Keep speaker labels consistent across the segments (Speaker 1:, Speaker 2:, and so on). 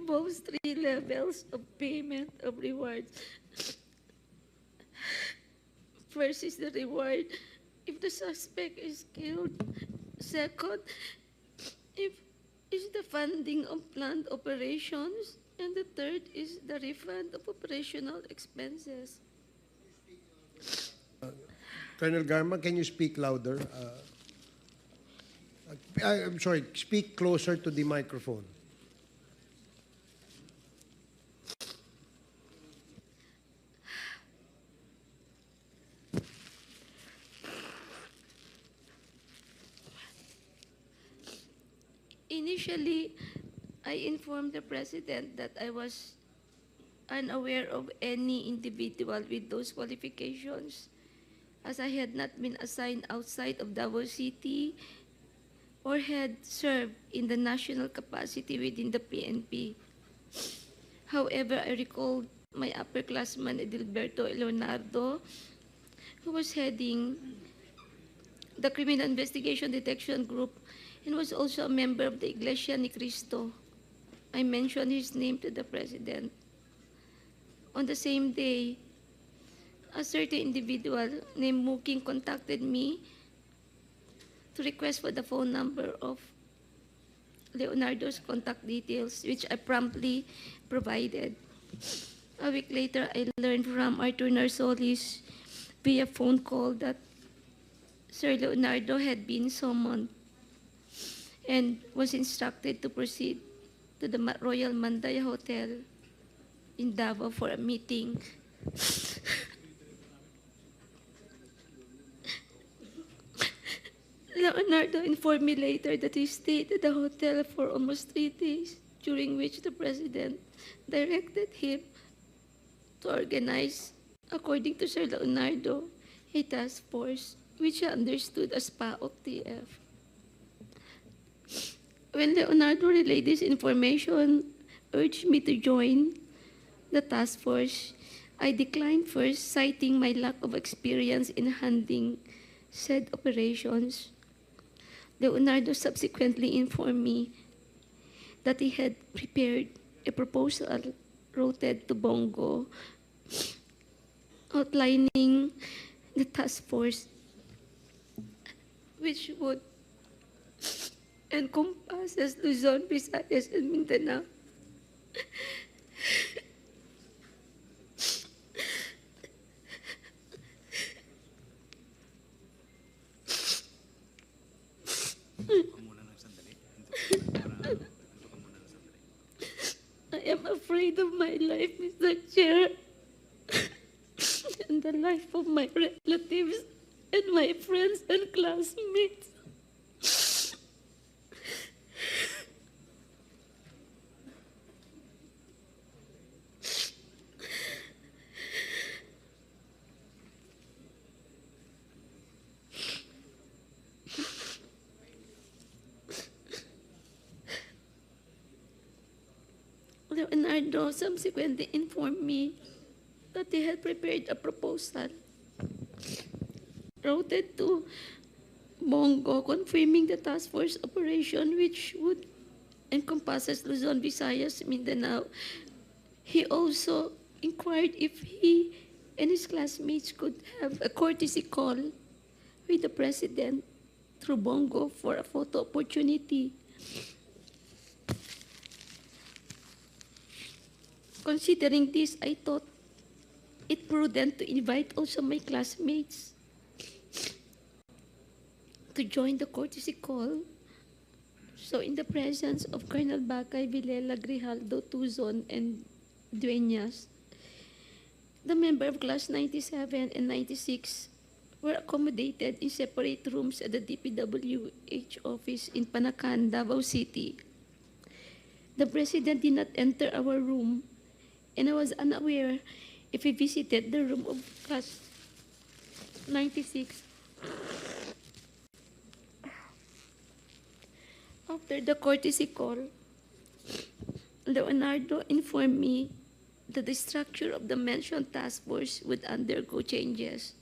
Speaker 1: involves three levels of payment of rewards. First is the reward if the suspect is killed. Second, if is the funding of planned operations. And the third is the refund of operational expenses.
Speaker 2: Colonel Garma, can you speak louder? I'm sorry, speak closer to the microphone.
Speaker 1: Initially, I informed the President that I was unaware of any individual with those qualifications, as I had not been assigned outside of Davao City or had served in the national capacity within the PNP. However, I recalled my upperclassman Edilberto Leonardo, who was heading the Criminal Investigation Detection Group and was also a member of the Iglesia ni Cristo. I mentioned his name to the President. On the same day, a certain individual named Buking contacted me to request for the phone number of Leonardo's contact details, which I promptly provided. A week later, I learned from Arthur Narsolis via phone call that Sir Leonardo had been summoned and was instructed to proceed to the Royal Mandaya Hotel in Davao for a meeting. Leonardo informed me later that he stayed at the hotel for almost 3 days, during which the President directed him to organize, according to Sir Leonardo, a task force which he understood as PAOK-TF. When Leonardo relayed this information, urged me to join the task force, I declined first, citing my lack of experience in handling said operations. Leonardo subsequently informed me that he had prepared a proposal routed to Bongo outlining the task force, which would encompass Luzon, Visayas, and Mindanao. I am afraid of my life, Mr. Chair, and the life of my relatives and my friends and classmates. Leonardo subsequently informed me that he had prepared a proposal routed to Bongo confirming the task force operation, which would encompass Luzon, Visayas, Mindanao. He also inquired if he and his classmates could have a courtesy call with the President through Bongo for a photo opportunity. Considering this, I thought it prudent to invite also my classmates to join the courtesy call. So in the presence of Colonel Bacay, Villela, Grijaldo, Tuzon, and Dueñas, the member of class 97 and 96 were accommodated in separate rooms at the DPWH office in Panacan, Davao City. The President did not enter our room, and I was unaware if he visited the room of class 96. After the courtesy call, Leonardo informed me that the structure of the mentioned task force would undergo changes.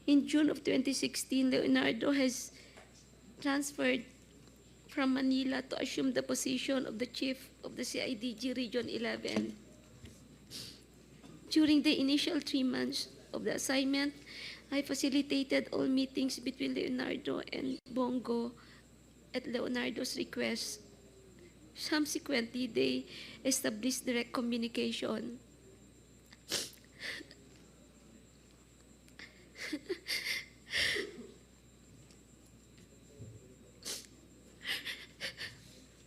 Speaker 1: In June of 2016, Leonardo has transferred from Manila to assume the position of the Chief of the CIDG Region 11. During the initial 3 months of the assignment, I facilitated all meetings between Leonardo and Bongo at Leonardo's request. Subsequently, they established direct communication.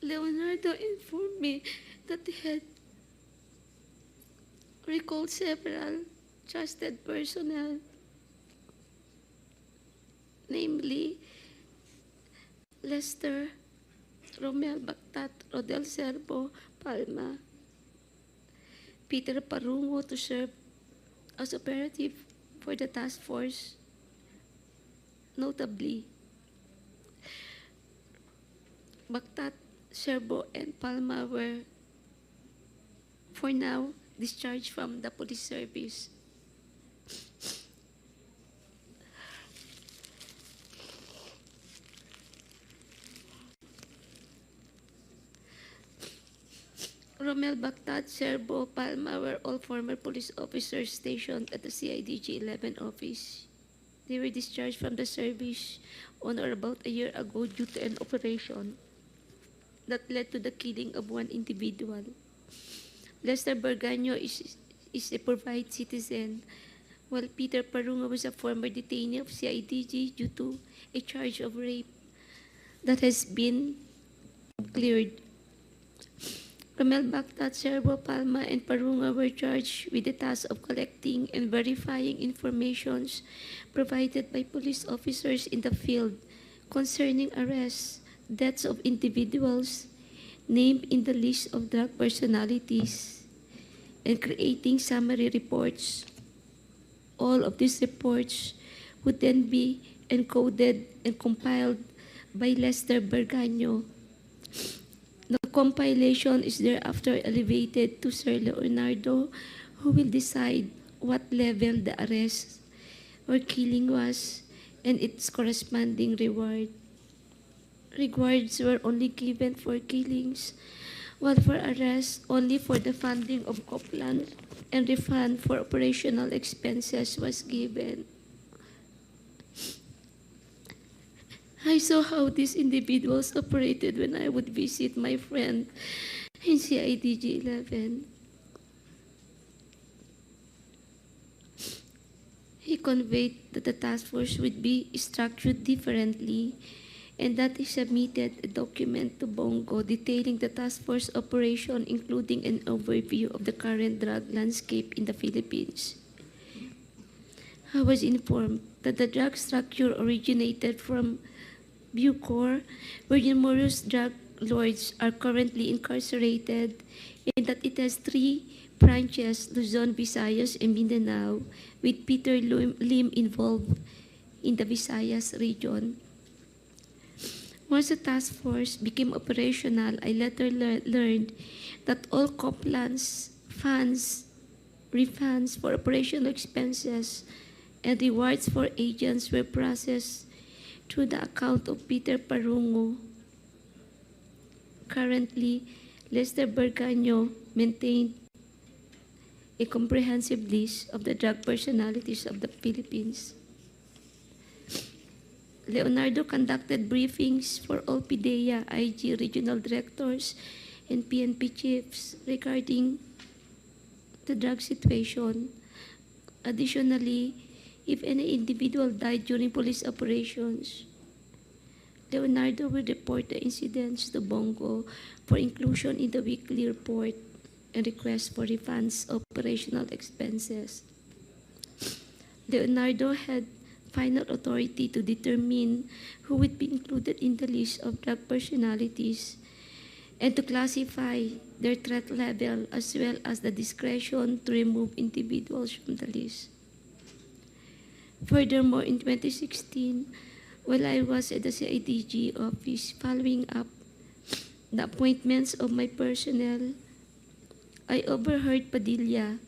Speaker 1: Leonardo informed me that he had recalled several trusted personnel, namely Lester, Romel Bactat, Rodel Serbo, Palma, Peter Parungo to serve as operative for the task force. Notably, Bactat, Serbo, and Palma were, for now, discharged from the police service. Romel Bactat, Serbo, Palma were all former police officers stationed at the CIDG 11 office. They were discharged from the service on or about a year ago due to an operation that led to the killing of one individual. Lester Berganyo is a provide citizen, while Peter Parungo was a former detainee of CIDG due to a charge of rape that has been cleared. Romel Bactat, Serbo, Palma, and Parunga were charged with the task of collecting and verifying informations provided by police officers in the field concerning arrests, deaths of individuals named in the list of drug personalities, and creating summary reports. All of these reports would then be encoded and compiled by Lester Berganyo. The compilation is thereafter elevated to Sir Leonardo, who will decide what level the arrest or killing was and its corresponding reward. Rewards were only given for killings, while for arrests only for the funding of Copland and refund for operational expenses was given. I saw how these individuals operated when I would visit my friend in CIDG 11. He conveyed that the task force would be structured differently and that he submitted a document to Bongo detailing the task force operation, including an overview of the current drug landscape in the Philippines. I was informed that the drug structure originated from Bucor, where numerous drug lords are currently incarcerated, and that it has 3 branches, Luzon, Visayas, and Mindanao, with Peter Lim involved in the Visayas region. Once the task force became operational, I later learned that all Copland's funds, refunds for operational expenses, and rewards for agents were processed through the account of Peter Parungo. Currently, Lester Berganyo maintained a comprehensive list of the drug personalities of the Philippines. Leonardo conducted briefings for all PIDEA, IG regional directors, and PNP chiefs regarding the drug situation. Additionally, if any individual died during police operations, Leonardo will report the incidents to Bongo for inclusion in the weekly report and request for refunds of operational expenses. Leonardo had final authority to determine who would be included in the list of drug personalities and to classify their threat level, as well as the discretion to remove individuals from the list. Furthermore, in 2016, while I was at the CIDG office following up the appointments of my personnel, I overheard Padilla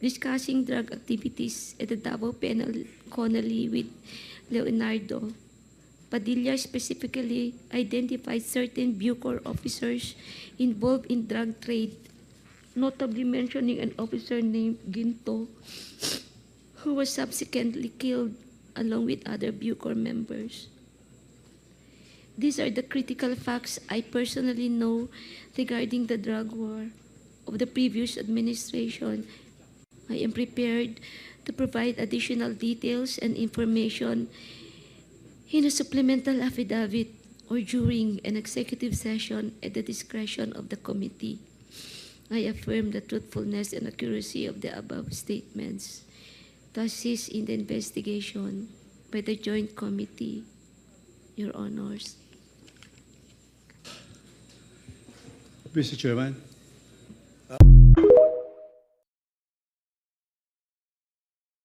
Speaker 1: discussing drug activities at the Davao Penal Colony with Leonardo. Padilla specifically identified certain Bucor officers involved in drug trade, notably mentioning an officer named Ginto, who was subsequently killed along with other Bucor members. These are the critical facts I personally know regarding the drug war of the previous administration. I am prepared to provide additional details and information in a supplemental affidavit or during an executive session at the discretion of the committee. I affirm the truthfulness and accuracy of the above statements to assist in the investigation by the Joint Committee, Your Honors.
Speaker 3: Mr. Chairman,